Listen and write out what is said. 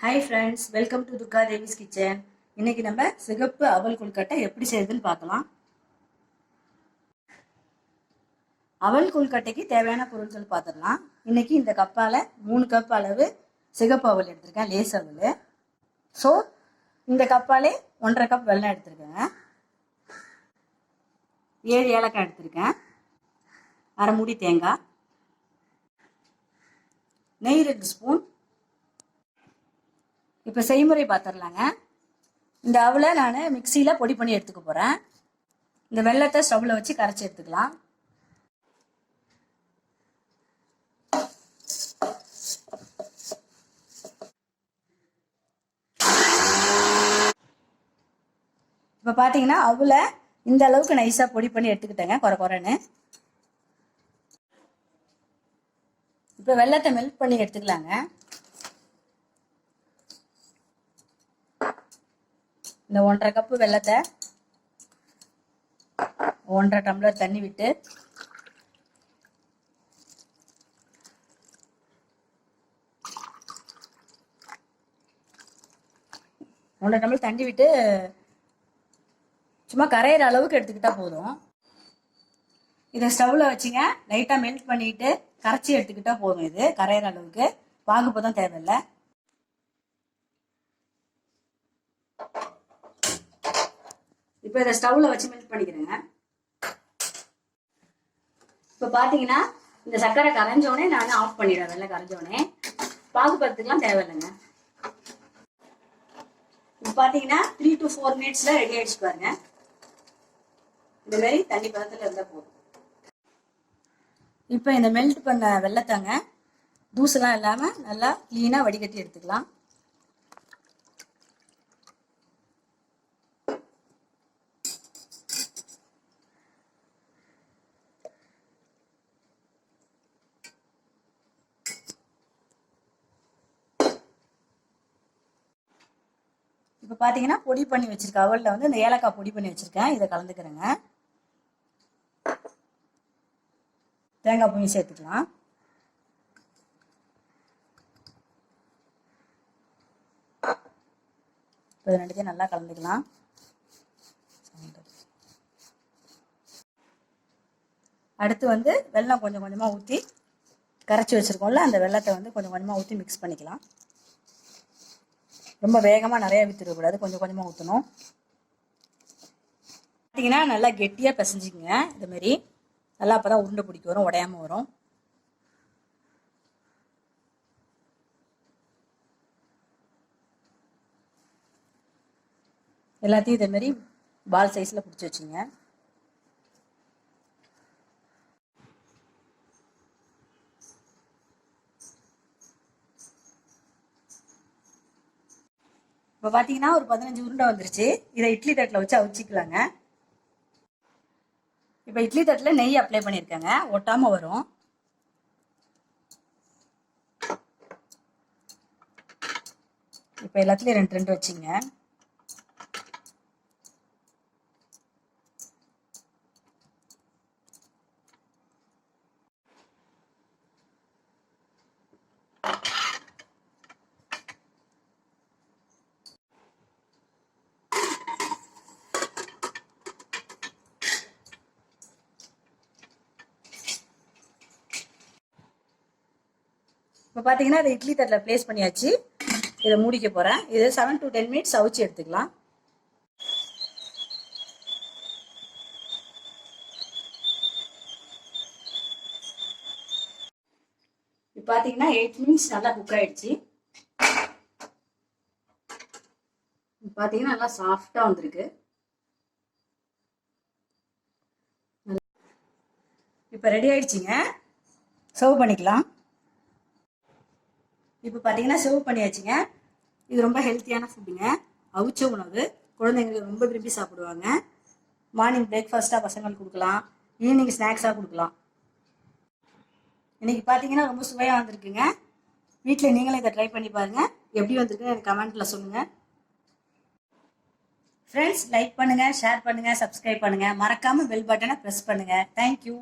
Hi friends, welcome to Durga Devi's kitchen. இன்னைக்கு நம்ம சிகப்பு அவல் கொழுக்கட்டை எப்படி செய்யறதுன்னு பார்க்கலாம். அவல் கொழுக்கட்டைக்கு தேவையான பொருட்கள் பார்த்துடலாம். இன்னைக்கு இந்த கப்பால 3 கப் அளவு சிகப்பு அவல் எடுத்திருக்கேன், லேஸ் அவல். ஸோ இந்த கப்பாலே 1.5 கப் வெல்லம் எடுத்திருக்கேங்க. 7 ஏலக்காய் எடுத்திருக்கேன், அரை மூடி தேங்காய், நெய் 2 ஸ்பூன். இப்போ செய்முறை பார்த்துடலாங்க. இந்த அவலை நான் மிக்சியில் பொடி பண்ணி எடுத்துக்க போகிறேன். இந்த வெல்லத்தை ஸ்டவ்வில் வச்சு கரைச்சி எடுத்துக்கலாம். இப்போ பார்த்தீங்கன்னா அவலை இந்த அளவுக்கு நைஸாக பொடி பண்ணி எடுத்துக்கிட்டேங்க, குறைன்னு. இப்போ வெல்லத்தை மெல்ட் பண்ணி எடுத்துக்கலாங்க. இந்த 1.5 கப்பு வெல்லத்தை 1.5 டம்ளர் தண்ணி விட்டு சும்மா கரையிற அளவுக்கு எடுத்துக்கிட்டா போதும். இதை ஸ்டவ்ல வச்சுங்க, லைட்டா மெல்ட் பண்ணிட்டு கரைச்சி எடுத்துக்கிட்டா போதும். இது கரையிற அளவுக்கு பாகுபதம் தேவையில்லை. இப்போ இதை ஸ்டவ்ல வச்சு மெல்ட் பண்ணிக்கிறேங்க. இப்போ பார்த்தீங்கன்னா இந்த சர்க்கரை கரைஞ்சோடனே நான் ஆஃப் பண்ணிடுவேன். வெள்ளை கரைஞ்சோடனே பாகுபதத்துக்குலாம் தேவையில்லைங்க. இப்போ பார்த்தீங்கன்னா 3 to 4 மினிட்ஸ்ல ரெடி ஆயிடுச்சு பாருங்க. இந்த மாதிரி தண்ணி பதத்தில் இருந்தால் போதும். இப்போ இந்த மெல்ட் பண்ண வெள்ளத்தாங்க தூசெல்லாம் இல்லாமல் நல்லா க்ளீனாக வடிகட்டி எடுத்துக்கலாம். இப்போ பார்த்தீங்கன்னா பொடி பண்ணி வச்சிருக்கேன், அவலில் வந்து இந்த ஏலக்காய் பொடி பண்ணி வச்சிருக்கேன், இதை கலந்துக்கிறேங்க. தேங்காய் பூமி சேர்த்துக்கலாம். இப்போ இது ரெண்டுத்தையும் நல்லா கலந்துக்கலாம். அடுத்து வந்து வெல்லம் கொஞ்சம் கொஞ்சமாக ஊற்றி கரைச்சி வச்சுருக்கோம்ல, அந்த வெல்லத்தை வந்து கொஞ்சம் கொஞ்சமாக ஊற்றி மிக்ஸ் பண்ணிக்கலாம். ரொம்ப வேகமாக நிறைய விற்றுடக்கூடாது, கொஞ்சம் கொஞ்சமாக ஊற்றணும். பார்த்தீங்கன்னா நல்லா கெட்டியாக பிசைஞ்சிக்கங்க. இதுமாரி நல்லா அப்போ தான் உருண்டை பிடிக்க வரும், உடையாமல் வரும். எல்லாத்தையும் இதேமாரி பால் சைஸில் பிடிச்சி வச்சுங்க. இப்போ பார்த்தீங்கன்னா ஒரு 15 உருண்டை வந்துருச்சு. இதை இட்லி தட்டில் வச்சு அவிச்சிக்கலாங்க. இப்போ இட்லி தட்டில் நெய் அப்ளை பண்ணியிருக்கேங்க, ஒட்டாமல் வரும். இப்போ எல்லாத்துலேயும் 2 வச்சுங்க. இப்போ பார்த்தீங்கன்னா இதை இட்லி தட்டில் ப்ளேஸ் பண்ணியாச்சு. இதை மூடிக்க போகிறேன். இதை 7 to 10 மினிட்ஸ் அவிச்சு எடுத்துக்கலாம். இப்போ பார்த்தீங்கன்னா 8 மினிட்ஸ் நல்லா குக் ஆயிடுச்சு. பார்த்தீங்கன்னா நல்லா சாஃப்டாக வந்திருக்கு. இப்போ ரெடி ஆயிடுச்சுங்க, சர்வ் பண்ணிக்கலாம். இப்போ பார்த்தீங்கன்னா சர்வ் பண்ணியாச்சுங்க. இது ரொம்ப ஹெல்த்தியான ஃபுட்டுங்க, அவிச்ச உணவு. குழந்தைங்களுக்கு ரொம்ப விரும்பி சாப்பிடுவாங்க. மார்னிங் பிரேக்ஃபாஸ்ட்டாக பசங்களுக்கு கொடுக்கலாம், ஈவினிங் ஸ்நாக்ஸாக கொடுக்கலாம். இன்னைக்கு பார்த்தீங்கன்னா ரொம்ப சுவையாக வந்திருக்குங்க. வீட்டில் நீங்களும் இதை ட்ரை பண்ணி பாருங்கள். எப்படி வந்திருக்குன்னு எனக்கு கமெண்ட்டில் சொல்லுங்கள். ஃப்ரெண்ட்ஸ், லைக் பண்ணுங்கள், ஷேர் பண்ணுங்கள், சப்ஸ்கிரைப் பண்ணுங்கள். மறக்காமல் பெல் பட்டனை ப்ரெஸ் பண்ணுங்கள். தேங்க்யூ.